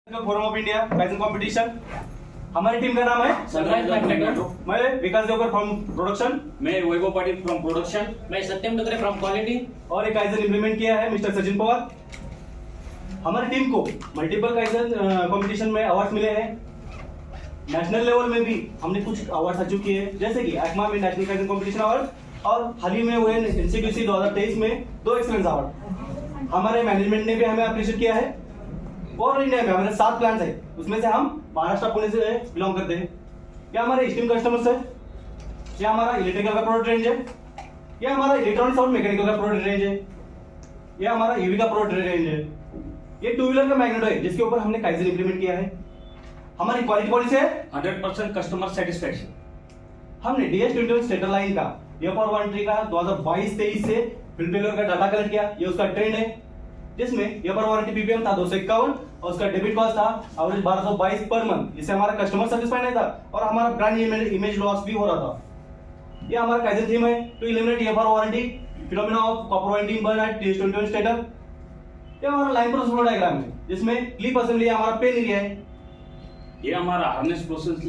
Forum of India kaizen competition. हमारी team का नाम है सनराइज मैग्नेटो। मैं विकास देवकर फ्रॉम प्रोडक्शन। मैं वैभव पाटिल फ्रॉम प्रोडक्शन। मैं सत्यम डुगरे फ्रॉम क्वालिटी। और एक काइजन इंप्लीमेंट किया है मिस्टर सचिन पवार। हमारी टीम को मल्टीपल काइजन कंपटीशन में अवार्ड मिले हैं। नेशनल लेवल में भी हमने कुछ अवार्ड अचीव किए हैं, जैसे कि ACMA में नेशनल काइजन कंपटीशन अवार्ड और हाल ही में हुए NCQC 2023 में 2 एक्सीलेंस अवार्ड। हमारे मैनेजमेंट ने भी हमें अप्रिशिएट किया है। और इंडिया में हमारे 7 प्लांट्स है, उसमें से हम महाराष्ट्र पुणे से बिलोंग करते हैं। या हमारे स्टीम कस्टमर्स है, या हमारा इलेक्ट्रिकल का प्रोडक्ट रेंज है, या हमारा इलेक्ट्रॉनिक्स और मैकेनिकल का प्रोडक्ट रेंज है, या हमारा ईवी का प्रोडक्ट रेंज है। ये 2 व्हीलर का मैग्नेटो है जिसके ऊपर हमने काइजन इंप्लीमेंट किया है। हमारी क्वालिटी पॉलिसी है 100% कस्टमर सेटिस्फेक्शन। हमने DS21 स्टेटर लाइन का FR वारंटी का 2022-23 से फिलफिलर का डाटा कलेक्ट किया। ये उसका ट्रेंड है, जिसमें FR वारंटी PPM था 251 और उसका डेबिट कॉस्ट था एवरेज 1222 पर मंथ। इससे हमारा कस्टमर सेटिस्फाइड नहीं था और हमारा ब्रांड इमेज लॉस भी हो रहा था। ये हमारा काइजन थीम है to eliminate FR warranty phenomena of copper winding burn at DS21 stator. ये हमारा लाइन प्रोसेस फ्लो डायग्राम है, जिसमें क्लिप असेंबली हमारा पेन एरिया है। ये हमारा हार्नेस प्रोसेस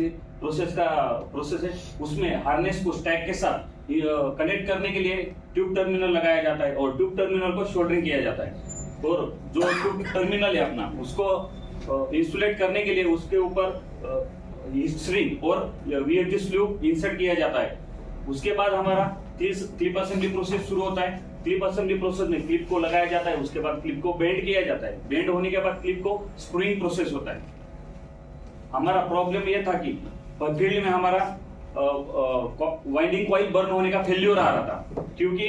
है। उसमें हार्नेस को स्टैक के साथ कनेक्ट करने के लिए ट्यूब टर्मिनल लगाया जाता है और ट्यूब टर्मिनल को सोल्डरिंग किया जाता है। और जो ट्यूब टर्मिनल है अपना, उसको इंसुलेट करने के लिए उसके ऊपर स्ट्रिंग और VFG स्लूप इंसर्ट किया जाता है। उसके बाद हमारा क्लिप असेंबली प्रोसेस शुरू होता है। क्लिप असेंबली प्रोसेस में क्लिप को लगाया जाता है, उसके बाद क्लिप को बेंड किया जाता है। बेंड होने के बाद क्लिप को स्क्रूइंग प्रोसेस होता है। हमारा प्रॉब्लम ये था कि फील्ड में हमारा वाइंडिंग कॉइल बर्न होने का फेल्योर आ रहा था, क्योंकि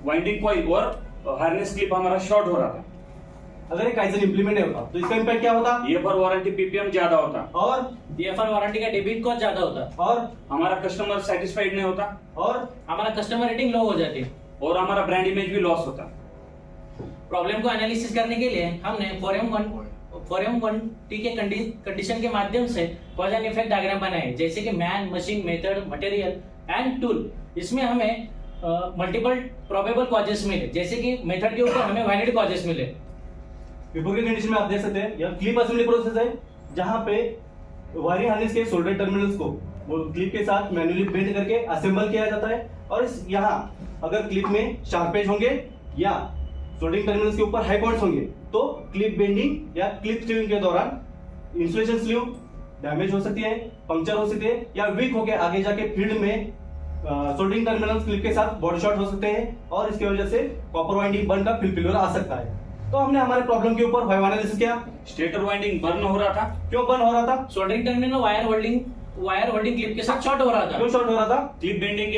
वाइंडिंग कॉइल और हार्नेस क्लिप हमारा शॉर्ट हो रहा था। अगर ये काइजन इंप्लीमेंट होता तो इसका इम्पैक्ट क्या होता? FR वारंटी PPM ज्यादा होता और FR वारंटी का डेबिट कॉस्ट ज्यादा होता और हमारा कस्टमर सेटिस्फाइड नहीं होता और हमारा कस्टमर रेटिंग लो हो जाती और हमारा ब्रांड इमेज भी लॉस होता। प्रॉब्लम को एनालिसिस करने के लिए हमने फोरम 1T के कंडीशन के माध्यम से कॉज एंड इफेक्ट डायग्राम बनाए, जैसे कि man, machine, method, material and tool. इसमें हमें मल्टीपल प्रोबेबल कॉजेस मिले, जैसे कि मेथड के ऊपर हमें वैलिड कॉजेस मिले। ऊपर की कंडीशन में आप देख सकते हैं यह क्लिप असेंबली प्रोसेस है, जहां पे वायरिंग हार्नेस के सोल्डर टर्मिनल्स को वो क्लिप के साथ मैन्युअली बेंड करके असेंबल किया जाता है। और इस यहाँ अगर क्लिप में शार्पेज होंगे या सोल्डरिंग टर्मिनल्स के ऊपर हाई पॉइंट्स होंगे तो क्लिप बेंडिंग या क्लिप स्टीविंग के दौरान इंसुलेशन स्लीव डैमेज हो सकती है, पंक्चर हो सकती है, या वीक होकर आगे जाके फील्ड में सोल्डरिंग टर्मिनल्स क्लिप के साथ बॉडी शॉर्ट हो सकते हैं और इसकी वजह से कॉपर वाइंडिंग बर्न का फेल्योर आ सकता है। तो हमने हमारे प्रॉब्लम के ऊपर वाइव एनालिसिस किया। स्टेटर वाइंडिंग बर्न हो रहा था। क्यों बर्न हो रहा था? Soldering terminal wire holding clip के साथ शॉर्ट हो रहा था। क्यों शॉर्ट हो रहा था? क्लिप बेंडिंग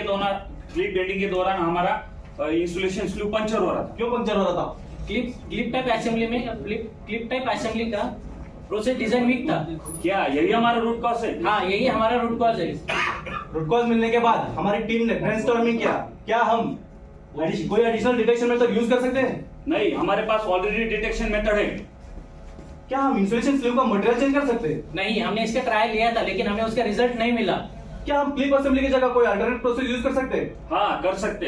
के दौरान हमारा इंसुलेशन स्लू पंचर हो रहा था। क्यों पंक्चर हो रहा था? क्लिप टाइप असेंबली का प्रोसेस डिजाइन वीक था। क्या यही हमारा रूट कॉज है? हाँ, यही हमारा रूट कॉज है। रूट कॉज मिलने के बाद हमारी टीम ने ब्रेनस्टॉर्मिंग किया, क्या हम कोई एडिशनल डिटेक्शन मेथड यूज कर सकते हैं? नहीं, हमारे पास ऑलरेडी डिटेक्शन मेथड है। क्या हम इंसुलेशन स्लीव का मटेरियल चेंज कर सकते हैं? नहीं, हमने इसका ट्रायल लिया था, लेकिन हमें उसका रिजल्ट नहीं मिला। क्या हम क्लिप असेंबली की जगह कोई अल्टरनेट प्रोसेस यूज कर सकते हैं? हाँ, कर सकते।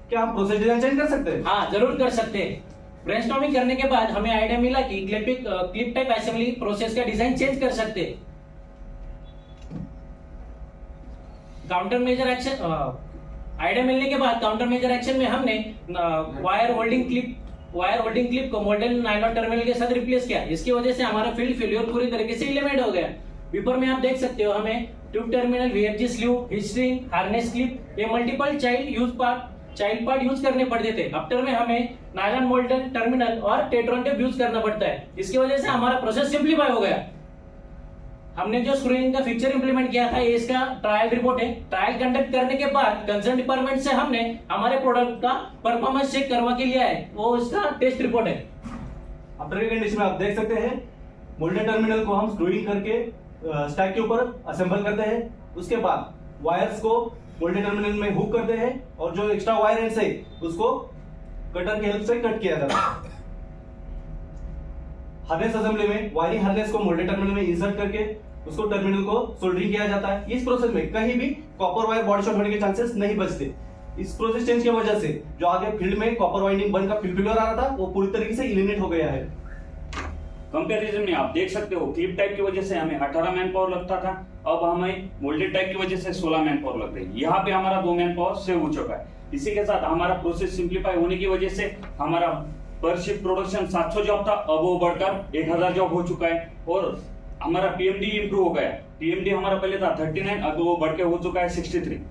क्या हम प्रोसेस डिजाइन चेंज कर सकते हैं? हाँ, जरूर कर सकते हैं। ब्रेनस्टॉर्मिंग करने के बाद हमें आइडिया मिला कि क्लिप टाइप असेंबली प्रोसेस का डिजाइन चेंज कर सकते हैं। काउंटर मेजर एक्शन आइडिया मिलने के बाद काउंटर मेजर एक्शन में हमने वायर होल्डिंग क्लिप को मोल्डन नायलॉन टर्मिनल के साथ रिप्लेस किया। इसकी वजह से हमारा फील्ड फेल्योर पूरी तरीके से एलिमिनेट हो गया। पेपर में आप देख सकते हो, हमें ट्यूब टर्मिनल, VFG स्लीव, हिस्ट्रिंग, हार्नेस क्लिप, ये मल्टीपल चाइल्ड पार्ट यूज करने पड़ते थे। आफ्टर में हमें नायलॉन मोल्डन टर्मिनल और टेट्रॉन टेप यूज करना पड़ता है। इसकी वजह से हमारा प्रोसेस सिंप्लीफाई हो गया। हमने जो स्क्रूइंग का फीचर इंप्लीमेंट किया था, ये इसका ट्रायल रिपोर्ट है। ट्रायल कंडक्ट करने के बाद कंसर्न डिपार्टमेंट से हमने हमारे प्रोडक्ट का परफॉर्मेंस चेक करवा के लिया है, वो इसका टेस्ट रिपोर्ट है। आफ्टर की कंडीशन में आप देख सकते हैं मोल्डन टर्मिनल को हम स्क्रूइंग करके स्टैक के ऊपर असेंबल करते हैं। उसके बाद वायर्स को मोल्डन टर्मिनल में हुक करते हैं और जो एक्स्ट्रा वायर एंड्स है उसको कटर की हेल्प से कट किया जाता है। हार्नेस असेंबली में वायरिंग हार्नेस को मोल्डन टर्मिनल में इंसर्ट करके उसको टर्मिनल को सोल्डरिंग किया जाता है। इस प्रोसेस में कहीं भी कॉपर वायर बॉडी शॉर्ट होने के चांसेस नहीं बचते। इस प्रोसेस चेंज की वजह से जो आगे फील्ड में कॉपर वाइंडिंग बर्न का फेल्योर आ रहा था वो पूरी तरीके से एलिमिनेट हो गया है। कंपैरिजन में आप देख सकते हो क्लिप टाइप की वजह से हमें 18 मैन पावर लगता था, अब हमें मोल्डेड टाइप की वजह से 16 मैन पावर लग रही है। यहाँ पे हमारा 2 मैन पावर सेव हो चुका है। इसी के साथ हमारा प्रोसेस सिंप्लीफाई होने की वजह से हमारा पर शिफ्ट प्रोडक्शन 700 जॉब था, अब वो बढ़कर 1000 जॉब हो चुका है। और हमारा पीएमडी इंप्रूव हो गया। पीएमडी हमारा पहले था 39, अब वो बढ़ के हो चुका है 63।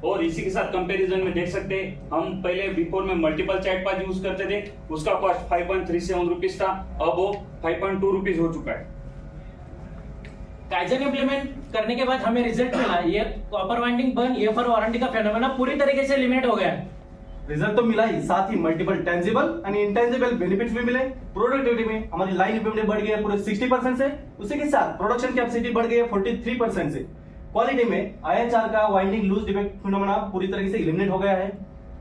और इसी के साथ कंपैरिजन में देख सकते हैं, हम पहले बिफोर में मल्टीपल चैट पाथ यूज करते थे, उसका कॉस्ट 5.37 रुपीज था, अब वो 5.2 रुपीज हो चुका है। काइजन इंप्लीमेंट करने के बाद हमें रिजल्ट मिला, ये कॉपर वाइंडिंग बर्न ये फॉर वारंटी का फेनोमेना पूरी तरीके से एलिमिनेट हो गया है। रिजल्ट तो मिला ही, साथ ही multiple tangible and intangible benefits भी मिले। प्रोडक्टिविटी में हमारी लाइन इक्विपमेंट बढ़ गया पूरे 60% से, उसी के साथ प्रोडक्शन कैपेसिटी बढ़ गई 43% से। क्वालिटी में IHR का वाइंडिंग लूज डिफेक्ट फिनोमेना पूरी तरीके से एलिमिनेट हो गया है।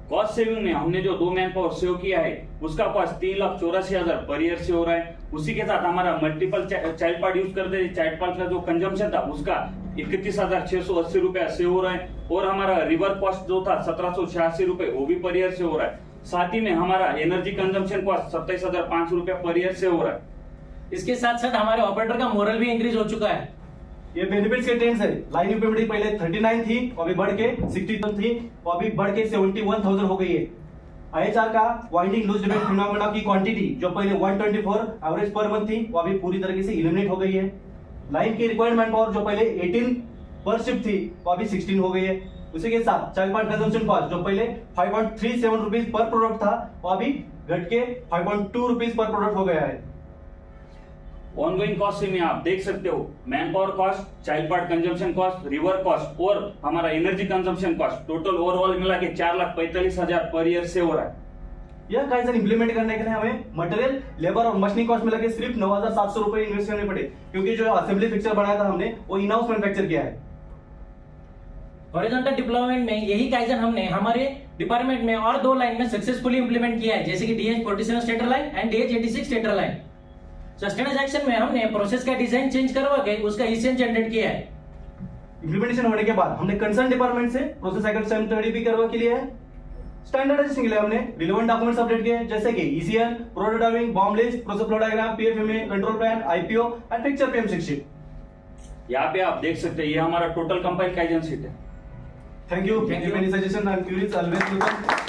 कॉस्ट सेविंग में हमने जो 2 मैन पावर सेव किया है उसका कॉस्ट 3,84,000 पर ईयर से हो रहा है। उसी के साथ हमारा मल्टीपल चाइल्ड पार्ट यूज करते थे, चाइल्ड पार्ट का जो कंजम्पशन था उसका 31,680 रुपया सेव हो रहा है। और हमारा रिवर कॉस्ट जो था 1786 रुपए, वो भी पर ईयर से हो रहा है। साथ ही में हमारा एनर्जी कंजम्पशन कॉस्ट 27,500 रुपया पर ईयर से हो रहा है। इसके साथ साथ हमारे ऑपरेटर का मोरल भी इंक्रीज हो चुका है। ये बेनिफिट्स के ट्रेंड्स है। लाइन इक्विपमेंट पहले 39 थी, अभी बढ़ के 61 थी, अभी बढ़ के 71,000 हो गई है। IHR का वाइंडिंग लूज डिफेक्ट फिनोमेना की क्वांटिटी जो पहले 124 एवरेज पर मंथ थी, वो अभी पूरी तरीके से एलिमिनेट हो गई है। लाइन की रिक्वायर्ड मैन पावर जो पहले 18 पर शिफ्ट थी, वो अभी 16 हो गई है। उसी के साथ चाइल्ड पार्ट कंजम्पशन कॉस्ट जो पहले 5.37 रुपीज पर प्रोडक्ट था, वो अभी घट के 5.2 रुपीज पर प्रोडक्ट हो गया है। ऑनगोइंग कॉस्ट में आप देख सकते हो man power cost, child part consumption cost, river cost और हमारा energy consumption cost total overall मिला के 4,45,000 पर ईयर से हो रहा है। यह काइजन इंप्लीमेंट करने के लिए हमें मटेरियल, लेबर और मशीनिंग कॉस्ट मिला के सिर्फ 9,700 रुपए इन्वेस्ट करने पड़े, क्योंकि जो असेंबली फिक्सर बनाया था हमने वो इन हाउस मैन्युफैक्चर किया है। हॉरिजॉन्टल डिप्लॉयमेंट में यही काइजन हमने हमारे डिपार्टमेंट में और 2 लाइन में सक्सेसफुली इंप्लीमेंट किया है, जैसे कि DH47 stator line and DH86 stator line. Sustenance action में हमने प्रोसेस का डिजाइन चेंज करवा के उसका ECN जनरेट किया है। इंप्लीमेंटेशन होने के बाद हमने कंसर्न डिपार्टमेंट से प्रोसेस साइकिल 730 भी करवा के लिए है। स्टैंडर्डाइजेशन के लिए हमने रिलेवेंट डॉक्यूमेंट्स अपडेट किए, जैसे कि ECN, prototyping, bomb list, process flow diagram, PFMA, control plan, IPO and picture PM6 sheet. यहाँ पे आप देख सकते हैं ये हमारा टोटल कंपाइल काइजन शीट है। Thank you. Any suggestion? I'm curious. Always welcome.